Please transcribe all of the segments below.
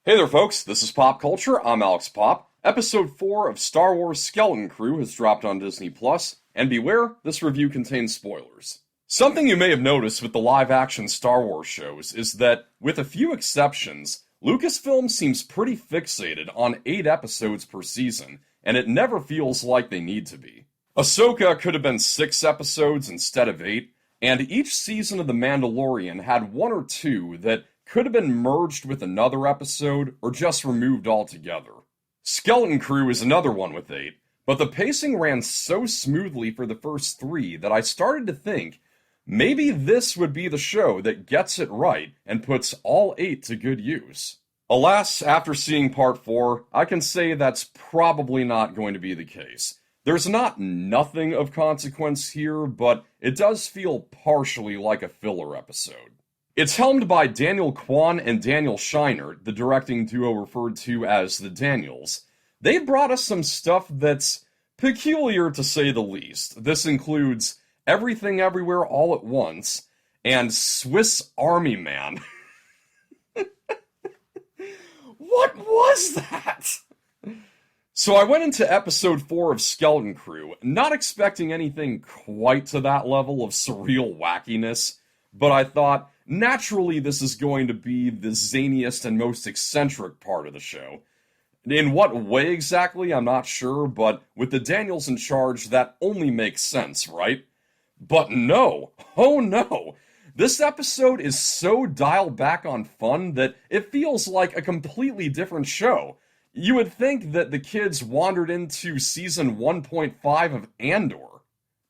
Hey there, folks. This is Pop Culture. I'm Alex Pop. Episode 4 of Star Wars Skeleton Crew has dropped on Disney+, and beware, this review contains spoilers. Something you may have noticed with the live-action Star Wars shows is that, with a few exceptions, Lucasfilm seems pretty fixated on 8 episodes per season, and it never feels like they need to be. Ahsoka could have been 6 episodes instead of 8, and each season of The Mandalorian had 1 or 2 that could have been merged with another episode or just removed altogether. Skeleton Crew is another one with 8, but the pacing ran so smoothly for the first 3 that I started to think maybe this would be the show that gets it right and puts all 8 to good use. Alas, after seeing part 4, I can say that's probably not going to be the case. There's not nothing of consequence here, but it does feel partially like a filler episode. It's helmed by Daniel Kwan and Daniel Scheinert, the directing duo referred to as the Daniels. They brought us some stuff that's peculiar to say the least. This includes Everything Everywhere All at Once and Swiss Army Man. What was that? So I went into episode 4 of Skeleton Crew, not expecting anything quite to that level of surreal wackiness, but I thought, naturally, this is going to be the zaniest and most eccentric part of the show. In what way exactly, I'm not sure, but with the Daniels in charge, that only makes sense, right? But no! Oh no! This episode is so dialed back on fun that it feels like a completely different show. You would think that the kids wandered into season 1.5 of Andor.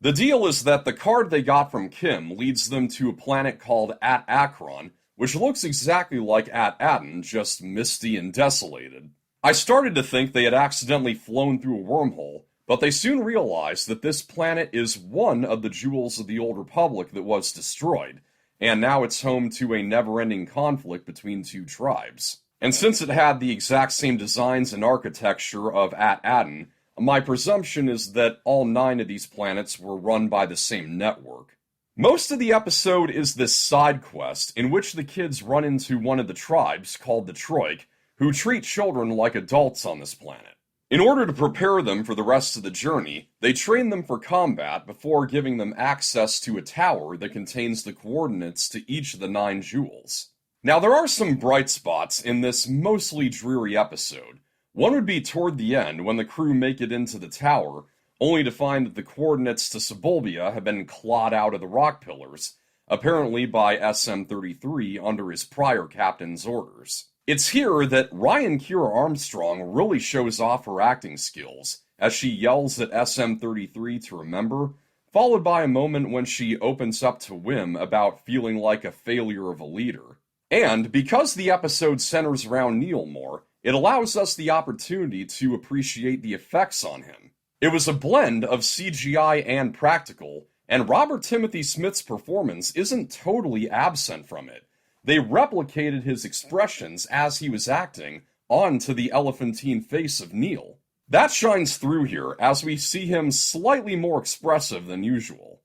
The deal is that the card they got from Kim leads them to a planet called At Akron, which looks exactly like At Aden, just misty and desolated. I started to think they had accidentally flown through a wormhole, but they soon realized that this planet is one of the jewels of the Old Republic that was destroyed, and now it's home to a never-ending conflict between 2 tribes. And since it had the exact same designs and architecture of At Aden, my presumption is that all 9 of these planets were run by the same network. Most of the episode is this side quest in which the kids run into one of the tribes, called the Troik, who treat children like adults on this planet. In order to prepare them for the rest of the journey, they train them for combat before giving them access to a tower that contains the coordinates to each of the 9 jewels. Now, there are some bright spots in this mostly dreary episode. One would be toward the end, when the crew make it into the tower, only to find that the coordinates to Sebulbia have been clawed out of the rock pillars, apparently by SM-33 under his prior captain's orders. It's here that Ryan Keira Armstrong really shows off her acting skills, as she yells at SM-33 to remember, followed by a moment when she opens up to Wim about feeling like a failure of a leader. And because the episode centers around Neil more, it allows us the opportunity to appreciate the effects on him. It was a blend of CGI and practical, and Robert Timothy Smith's performance isn't totally absent from it. They replicated his expressions as he was acting onto the elephantine face of Neil. That shines through here as we see him slightly more expressive than usual.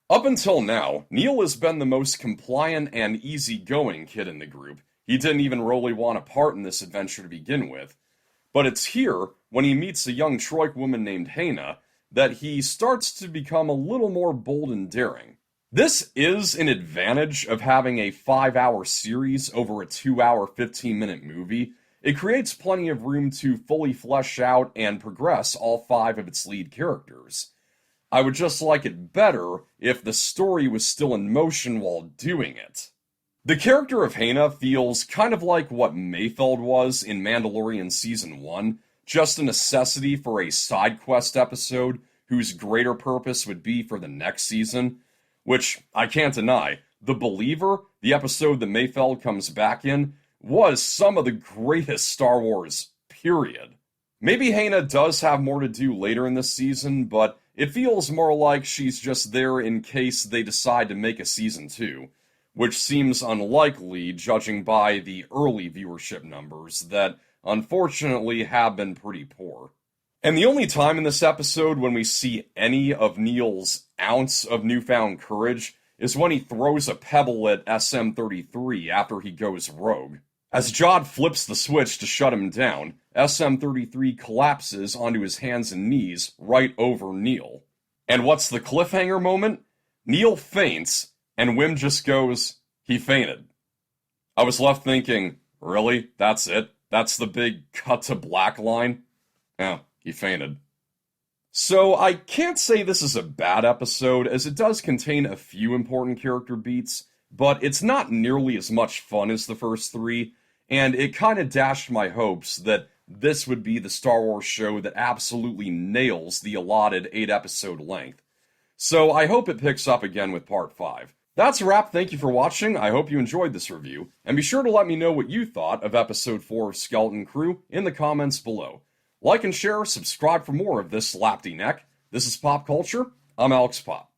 Up until now, Neil has been the most compliant and easygoing kid in the group. He didn't even really want a part in this adventure to begin with. But it's here, when he meets a young Troik woman named Hana, that he starts to become a little more bold and daring. This is an advantage of having a 5-hour series over a 2-hour, 15-minute movie. It creates plenty of room to fully flesh out and progress all 5 of its lead characters. I would just like it better if the story was still in motion while doing it. The character of Hana feels kind of like what Mayfeld was in Mandalorian Season 1, just a necessity for a side quest episode whose greater purpose would be for the next season, which I can't deny. The Believer, the episode that Mayfeld comes back in, was some of the greatest Star Wars, period. Maybe Hana does have more to do later in this season, but it feels more like she's just there in case they decide to make a Season 2. Which seems unlikely judging by the early viewership numbers that unfortunately have been pretty poor. And the only time in this episode when we see any of Neil's ounce of newfound courage is when he throws a pebble at SM-33 after he goes rogue. As Jod flips the switch to shut him down, SM-33 collapses onto his hands and knees right over Neil. And what's the cliffhanger moment? Neil faints, and Wim just goes, "He fainted." I was left thinking, really? That's it? That's the big cut to black line? Oh, he fainted. So I can't say this is a bad episode, as it does contain a few important character beats, but it's not nearly as much fun as the first three, and it kind of dashed my hopes that this would be the Star Wars show that absolutely nails the allotted 8-episode length. So I hope it picks up again with Part 5. That's a wrap. Thank you for watching. I hope you enjoyed this review, and be sure to let me know what you thought of Episode 4 of Skeleton Crew in the comments below. Like and share, subscribe for more of this slapty neck. This is Pop Culture. I'm Alex Pop.